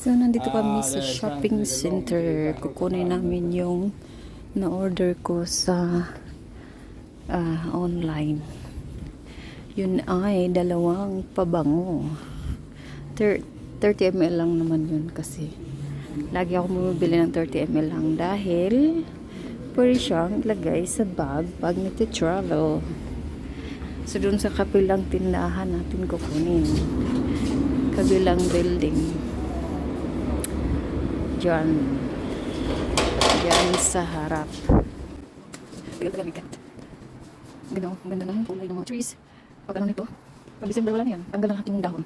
So, nandito kami sa shopping center. Kukunin namin yung na-order ko sa online. Yun ay dalawang pabango. 30 ml lang naman yun kasi lagi ako bumibili ng 30 ml lang dahil pwede siyang ilagay sa bag pag nagte-travel. So, dun sa kabilang tindahan natin kukunin. Kabilang building. Diyan sa harap. Bigat. Ganda ng kulay ng mga trees. Pag ano nito, pag December wala na yan. Tanggal ang aking dahon.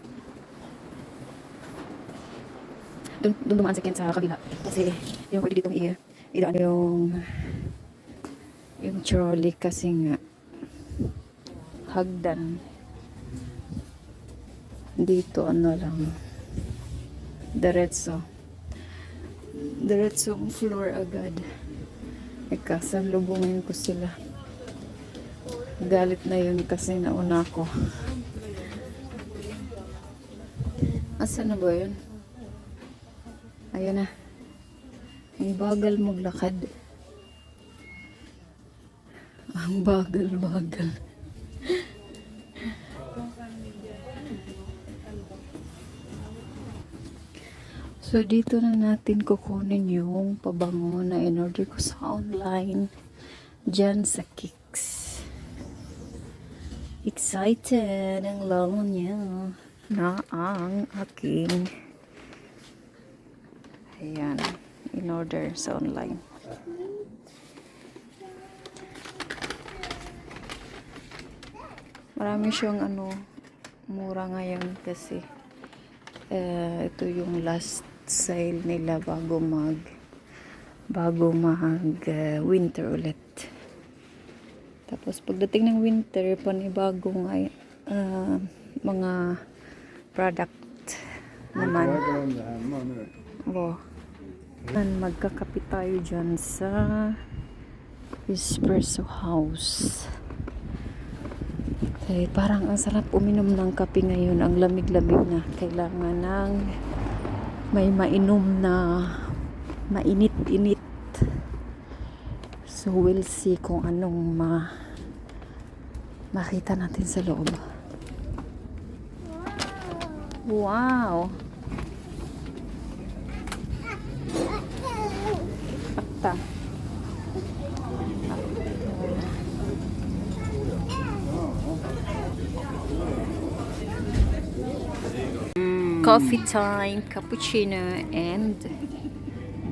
Doon dumaan sa Kent sa kabila. Kasi yung pwede ditong idaan yung trolley kasi nga hagdan. Dito ano lang. Diretsong floor agad. Kasalubungin ko sila. Galit na yun kasi nauna ko. Asa na ba yun? Ayan na. Ang bagal maglakad. Ang bagal. So, dito na natin kukunin yung pabango na in-order ko sa online. Diyan sa Kicks. Excited ang lolo niya na ang aking ayan, in-order sa online. Marami siyang mura ngayon kasi ito yung last sale nila bago mag winter ulit. Tapos pagdating ng winter, panibagong mga product naman. Magkakape tayo dyan sa Espresso House. Okay, parang ang sarap uminom ng kape ngayon. Ang lamig-lamig na. Kailangan ng may mainom na mainit-init. So, we'll see kung anong makita natin sa loob. Wow! Akta. Coffee time, cappuccino, and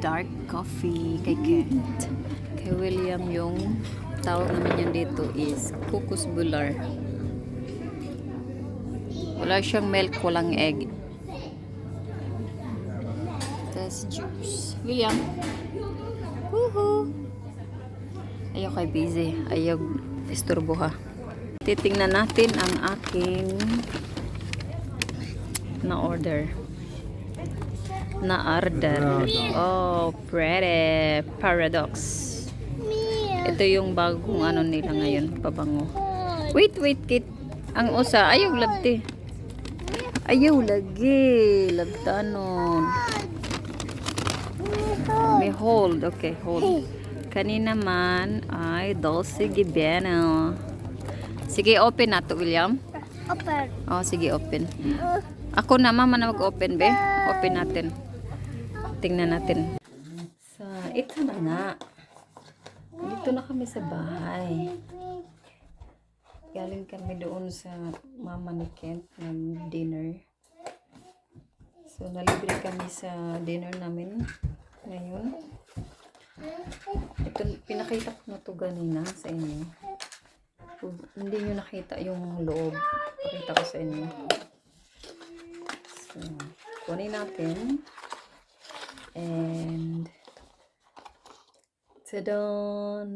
dark coffee kay Kent. Kay William, yung tawag namin yan dito is Kukus Bular. Wala siyang milk, walang egg. Tapos juice. William. Woohoo! Ayaw kay busy. Ayaw isturbo ha. Titingnan natin ang aking na-order. Oh, pretty. Paradox. Ito yung bagong nila ngayon, pabango. Wait, Kit. Ang usa, ayaw lagti. Ayaw lagi. Lagtanon. May hold. Okay, hold. Kanina man ay Dolce Gabbana. Sige, open na to, William. Open. Oh, sige, open. Ako na, mama na mag-open, be. Open natin. Tingnan natin. So, ito na nga. Dito na kami sa bahay. Galing kami doon sa mama ni Kent ng dinner. So, nalibre kami sa dinner namin ngayon. Ito, pinakita ko na to ganina sa inyo. Hindi nyo nakita yung loob. Pakita ko sa inyo. So, kunin natin. And tadaan!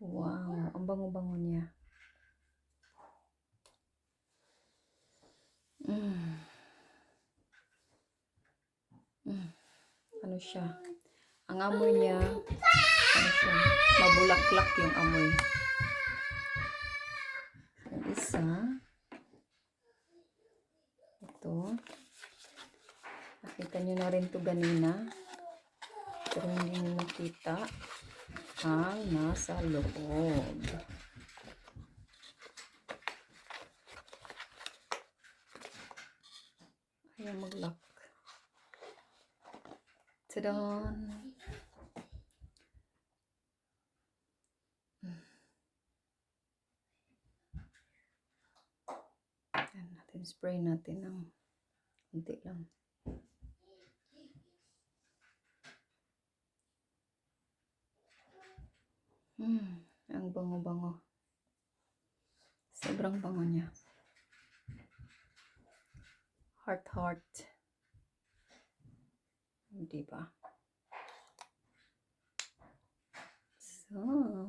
Wow! Ang bango-bango niya. Ano siya? Ang amoy niya, ano siya? Mabulaklak yung amoy. Yung isa, ito. Nakita nyo na rin to ganina. Pero hindi nyo nakita ang nasa loob. Ayaw mag-lock. Tadaan! Ayan natin, spray natin ng kunti lang. Ang bango-bango. Sobrang bango niya. Heart. Di ba? So,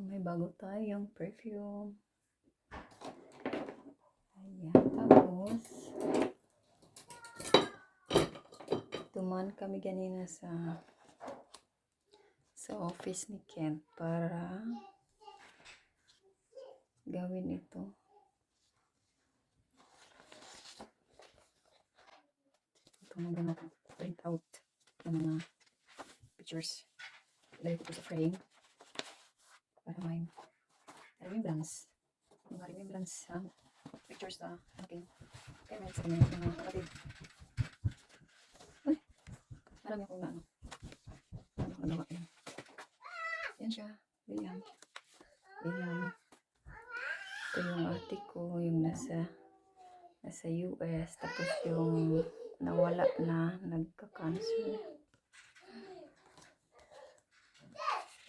may bago tayong perfume. Ayan, tapos tuman kami ganina sa office ni Kent para gawin ito. Ito na print out ng mga pictures. Ilagay ko sa frame para may remembrance. Mga remembrance ang pictures na aking parents sa mga kapatid. Ay, marami akong ano nagawa yun. Yan siya, William. Ito yung ate ko, yung nasa US, tapos yung nawala na, nagka-cancel.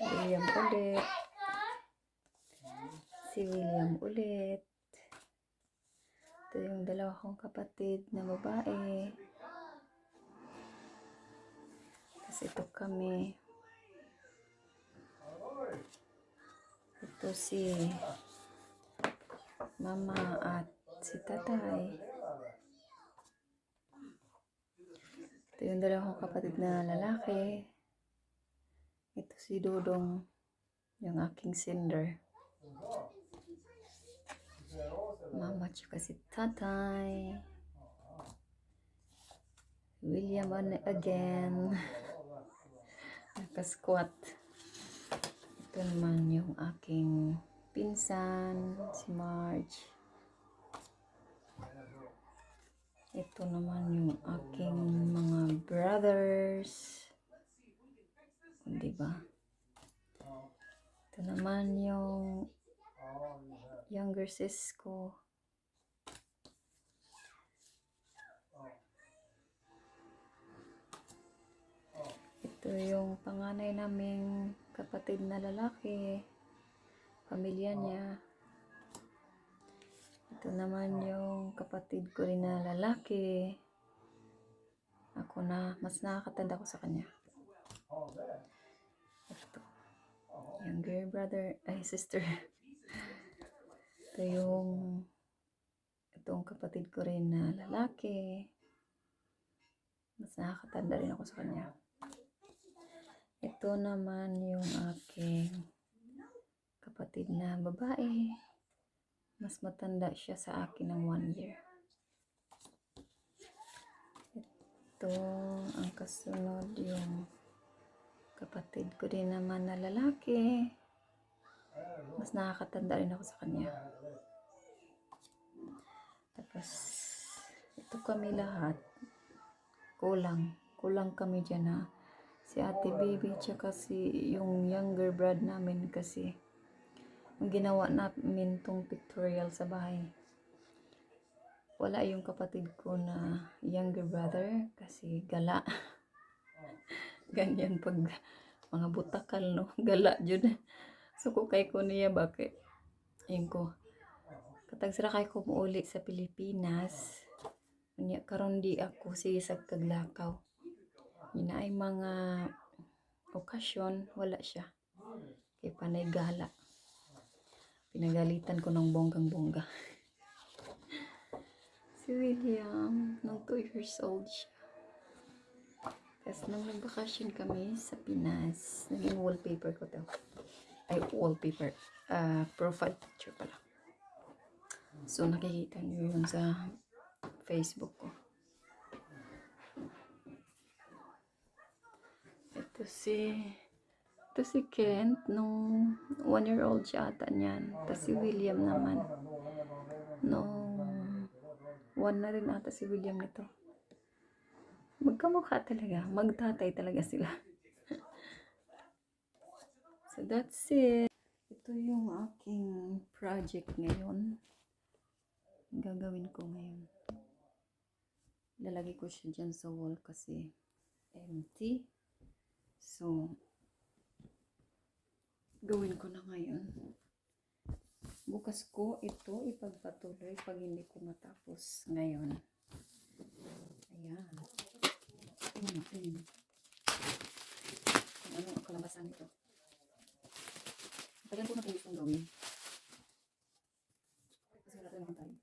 William ulit. Si William ulit. Ito yung dalawa kong kapatid na babae. Kasi ito kami. Ito si mama at si tatay. Ito yung dalawa kong kapatid na lalaki. Ito si Dodong, yung aking sender. Mama tsaka si tatay. William again. Nakasquat. Ito naman yung aking pinsan, si Marge. Ito naman yung aking mga brothers. Diba? Ito naman yung younger sis ko. Ito yung panganay naming kapatid na lalaki. Pamilya niya. Ito naman yung kapatid ko rin na lalaki. Ako na, mas nakakatanda ko sa kanya. Ito. Younger brother, sister. Ito yung itong kapatid ko rin na lalaki. Mas nakakatanda rin ako sa kanya. Ito naman yung aking kapatid na babae. Mas matanda siya sa akin ng 1 year. Ito ang kasunod yung kapatid ko din naman na lalaki. Mas nakakatanda rin ako sa kanya. Tapos ito kami lahat. Kulang kami dyan na si ate baby tsaka si yung younger brad namin kasi yung ginawa namin tong pictorial sa bahay. Wala yung kapatid ko na younger brother kasi gala. Ganyan pag mga butakal, no? Gala dyan. So ko kay ko niya bakit? Ayun ko. Katag sila kay ko muuli sa Pilipinas. Unya karon di ako sisag kaglakaw. Ina ay mga okasyon wala siya. Kay panay gala. Pinagalitan ko ng bonggang-bongga. Si William, nung 2 years old siya. Tapos nung nagbakasyon kami sa Pinas, naging wallpaper ko to. Ay, wallpaper. Profile picture pala. So, nakikita nyo yun sa Facebook ko. Ito si Kent, nung 1-year-old siya ata niyan. Tapos si William naman, nung 1 na rin ata si William nito. Magkamukha talaga, magtatay talaga sila. So that's it. Ito yung aking project ngayon. Gagawin ko ngayon. Lalagay ko siya dyan sa wall kasi empty. So, gawin ko na ngayon. Bukas ko ito ipagpatuloy pag hindi ko matapos ngayon. Ayan. Tingnan natin. Kung ano ang kalabasan nito. Tagal ko na ito gustong gawin. Kasi wala talagang tayo.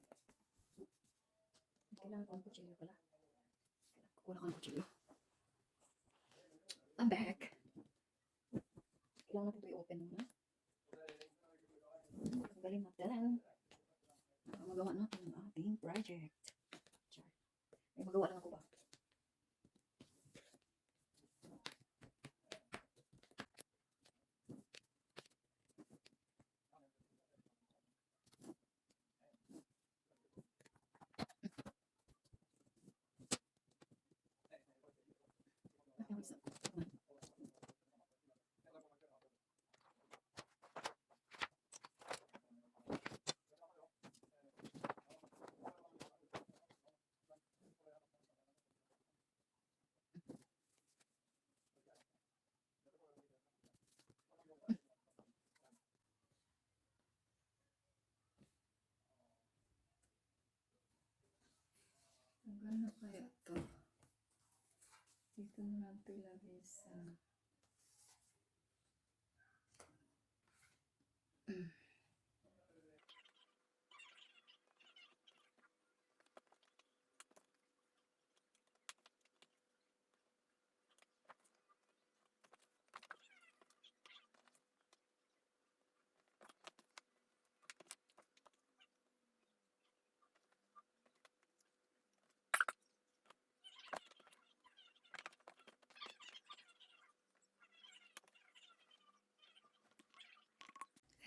Kailangan ko ang kutsilyo pala. Kukuha ko ang kutsilyo. I'm back. Kailangan natin ito i-open muna. Galing natin. Magawa natin ang ating project. Ay, magawa lang ako ba? Hanggang na kaya ito. Dito na lang ito ilagay sa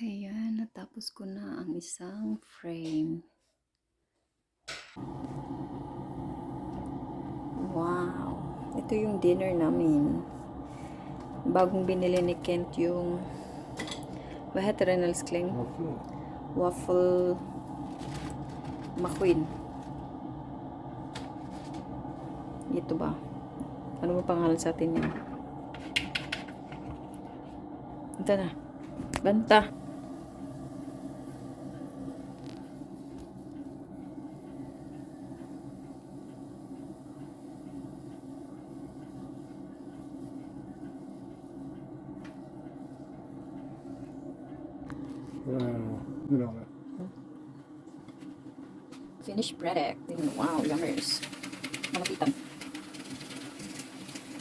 ayan, natapos ko na ang isang frame. Wow! Ito yung dinner namin. Bagong binili ni Kent yung Bahat Reynolds Kling Waffle McQueen. Ito ba? Ano mo pangalan sa atin yan? Ito na. Banta. Finished product. Wow, yummers. Malapitan.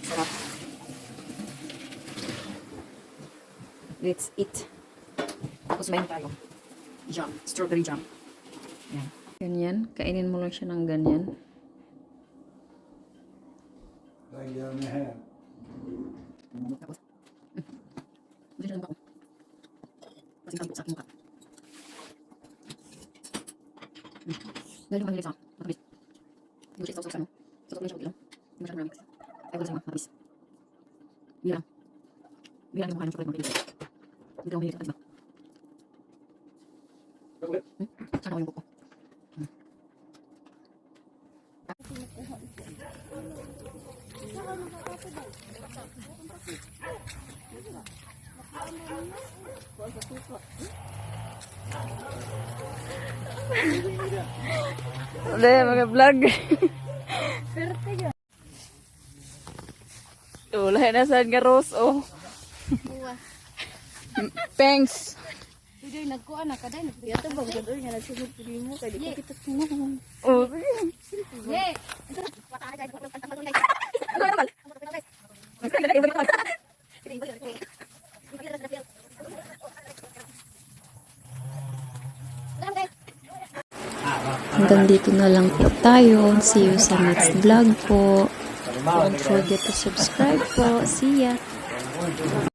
Sarap. Let's eat. Tapos main tayo. Jam. Strawberry jam. Yan. Ganyan. Kainin mo lang siya ng ganyan. Lagyan na yan. Tapos. Hindi na lang ako. Kasi sabi ko sa aking mukha. Dahil mahilig sa matamis. Hindi ko siya isa-usa mo. Sutok lang siya mag-ilang. Hindi masyadong maraming. Ayaw ko sa mga matamis. Bilang. Bilang yung mukha ng chocolate mahilig. Hindi ko mahilig sa matamis ba? Sana ko yung buko. Udah mga vlog. Tuh lah na saan nga Rose oh. Thanks. Video nagkuan na kada nagkuan ta bang gadoy nga nagsunod pili mo kay di ko kita tungong. Oh. Ye. Hanggang dito na lang po tayo. See you sa next vlog po. Don't forget to subscribe po. See ya!